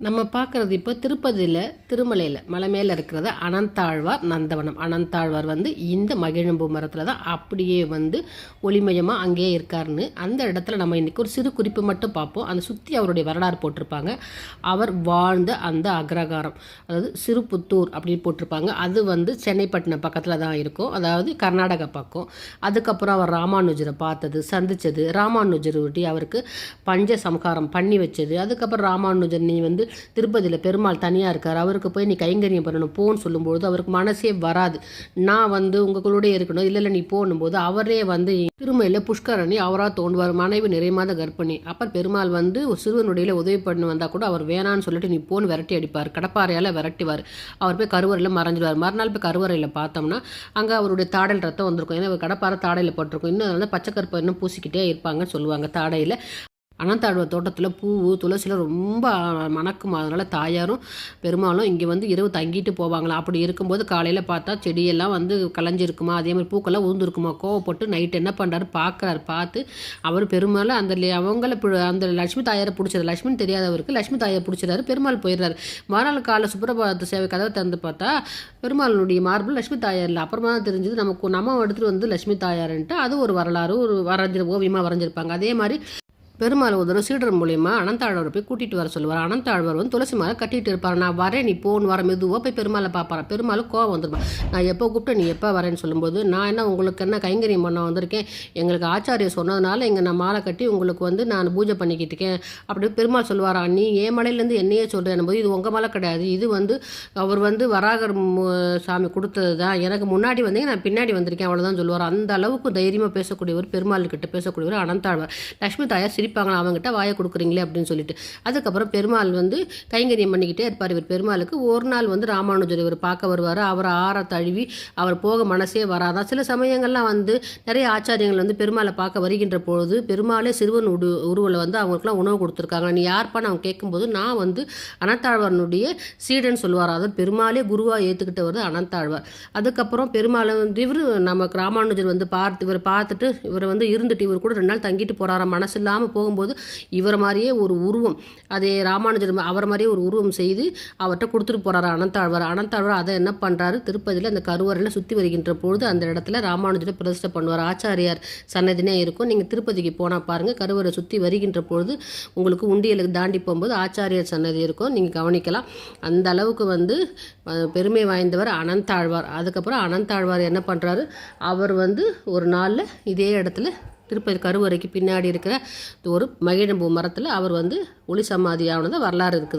நம்ம பார்க்குறது இப்போ திருப்பதியில் திருமலையில் மலை மேலே இருக்கிறத அனந்தாழ்வார் நந்தவனம். அனந்தாழ்வார் இந்த மகிழம்பூ மரத்தில் தான் அப்படியே ஒளிமயமாக அங்கேயே இருக்காருன்னு அந்த இடத்துல நம்ம இன்றைக்கி ஒரு சிறு குறிப்பு மட்டும் பார்ப்போம். அந்த சுற்றி அவருடைய வரலாறு போட்டிருப்பாங்க. அவர் வாழ்ந்த அந்த அக்ரகாரம், அதாவது சிறுபுத்தூர் அப்படின்னு போட்டிருப்பாங்க. அது சென்னைப்பட்டினம் பக்கத்தில் தான் இருக்கும், அதாவது கர்நாடகா பக்கம். அதுக்கப்புறம் அவர் ராமானுஜரை பார்த்தது, சந்தித்தது, ராமானுஜர் அவருக்கு பஞ்ச சம்ஹாரம் பண்ணி வச்சது. அதுக்கப்புறம் ராமானுஜர் நீ திருப்பதியில் பெருமாள் தனியாக இருக்கார், அவருக்கு போய் நீ கைங்கரியம் பண்ணணும் போன்னு சொல்லும்போது அவருக்கு மனசே வராது. நான் உங்களுக்கூட இருக்கணும், இல்லை நீ போகும்போது அவரே திருமையில் புஷ்கரணி அவராக தோன்றுவார். மனைவி நிறைய மாத கர்ப்பிணி. அப்புறம் பெருமாள் ஒரு சிறுவனுடைய உதவி பண்ணி வந்தால் கூட அவர் வேணான்னு சொல்லிட்டு நீ போன்னு விரட்டி அடிப்பார், கடப்பாறையால் விரட்டிவார். அவர் போய் கருவறையில் மறைஞ்சிடுவார். மறுநாள் போய் கருவறையில் பார்த்தோம்னா அங்கே அவருடைய தாடல் ரத்தம் வந்திருக்கும். ஏன்னா கடப்பாறை தாடையில் போட்டிருக்கும். இன்னும் பச்சை கருப்பை இன்னும் பூசிக்கிட்டே இருப்பாங்கன்னு சொல்லுவாங்க தாடையில். அனந்தாழ்வார் தோட்டத்தில் பூ துளசியில் ரொம்ப மணக்கும். அதனால் தாயாரும் பெருமாளும் இங்கே இரவு தங்கிட்டு போவாங்களாம். அப்படி இருக்கும்போது காலையில் பார்த்தா செடியெல்லாம் களைஞ்சிருக்குமா, அதே மாதிரி பூக்கெல்லாம் உழுந்துருக்குமா. கோவப்பட்டு நைட்டு என்ன பண்ணுறாரு பார்க்குறாரு. பார்த்து அவர் பெருமாள் அந்த லட்சுமி தாயாரை பிடிச்சது. லட்சுமின்னு தெரியாதவருக்கு லட்சுமி தாயாரை பிடிச்சிடாரு. பெருமாள் போயிடுறாரு. மறுநாள் காலை சுப்பிரபாத சேவை கதவை திறந்து பார்த்தா பெருமாளுடைய மார்பிள் லட்சுமி தாயார் இல்லை. அப்புறமா தான் தெரிஞ்சது நம்ம எடுத்துகிட்டு லட்சுமி தாயார்ன்ட்டு. அது ஒரு வரலாறு, ஒரு ஓவியமாக வரைஞ்சிருப்பாங்க. அதே மாதிரி பெருமாள் ஒரு சீடர் மூலியமா அனந்தாழ்வாரை போய் கூட்டிகிட்டு வர சொல்லுவார். அனந்தாழ்வார் துளசி மாலை கட்டிகிட்டு இருப்பார். நான் வரேன், நீ போன்னு வர மெதுவாக போய் பெருமாளை பார்ப்பார். பெருமாளும் கோவம் வந்துருப்பான். நான் எப்போ கூப்பிட்டு நீ எப்போ வரேன்னு சொல்லும்போது, நான் என்ன உங்களுக்கு என்ன கைங்கரியம் பண்ண வந்திருக்கேன், எங்களுக்கு ஆச்சாரியர் சொன்னதுனால இங்கே நான் மாலை கட்டி உங்களுக்கு நான் பூஜை பண்ணிக்கிட்டு இருக்கேன் அப்படி பெருமாள் சொல்லுவாரா. நீ ஏன் மலையிலேருந்து என்னையே சொல்கிறேன் போது, இது உங்கள் மலை கிடையாது, இது அவர் வராகர் சாமி கொடுத்தது தான், எனக்கு முன்னாடி வந்தீங்க, நான் பின்னாடி வந்திருக்கேன், அவ்வளோதான் சொல்லுவார். அந்த அளவுக்கு தைரியமாக பேசக்கூடியவர், பெருமாள் கிட்ட பேசக்கூடியவர் அனந்தாழ்வார். லட்சுமி தாயார் சிரிப்பாங்களா, அவங்ககிட்ட வாயை கொடுக்குறீங்களே அப்படின்னு சொல்லிட்டு. அதுக்கப்புறம் பெருமாள் கைங்கரியம் பண்ணிக்கிட்டே இருப்பார். இவர் பெருமாளுக்கு ஒரு நாள் ராமானுஜர் இவர் பார்க்க வருவார். அவர் ஆற தழுவி அவர் போக மனசே வராதான். சில சமயங்கள்லாம் நிறைய ஆச்சாரியங்கள் பெருமாளை பார்க்க வருகின்ற பொழுது பெருமாளே சிறுவன் உருவில் அவங்களுக்குலாம் உணவு கொடுத்துருக்காங்க. நீ யார்ப்பான்னு அவங்க கேட்கும்போது நான் அனந்தாழ்வாரனுடைய சீடன்னு சொல்லுவார். அதாவது பெருமாளே குருவாக ஏற்றுக்கிட்டு வருது அனந்தாழ்வார். அதுக்கப்புறம் பெருமாள் இவர் நமக்கு ராமானுஜர் இவரை பார்த்துட்டு இவர் இருந்துட்டு இவர் கூட 2 நாள் தங்கிட்டு போகிறாராம். மனசு இல்லாமல் போகும்போது இவர் மாதிரியே ஒரு உருவம், அதே ராமானுஜர் அவர் மாதிரியே ஒரு உருவம் செய்து அவர்கிட்ட கொடுத்துட்டு போகிறாரு அனந்தாழ்வார். அனந்தாழ்வார் அதை என்ன பண்ணுறாரு, திருப்பதியில் அந்த கருவறையில் சுற்றி வருகின்ற பொழுது அந்த இடத்துல ராமானுஜரை பிரதிஷ்டை பண்ணுவார். ஆச்சாரியார் சன்னதினே இருக்கும். நீங்கள் திருப்பதிக்கு போனால் பாருங்கள், கருவறை சுற்றி வருகின்ற பொழுது உங்களுக்கு உண்டியலுக்கு தாண்டி போகும்போது ஆச்சாரியார் சன்னதி இருக்கும், நீங்கள் கவனிக்கலாம். அந்த அளவுக்கு பெருமை வாய்ந்தவர் அனந்தாழ்வார். அதுக்கப்புறம் அனந்தாழ்வார் என்ன பண்ணுறாரு, அவர் ஒரு நாளில் இதே இடத்துல திருப்பதி கருவறைக்கு பின்னாடி இருக்கிற ஒரு மகிழம்பூ மரத்தில் அவர் ஒளி சமாதி ஆனது வரலாறு இருக்குதுங்க.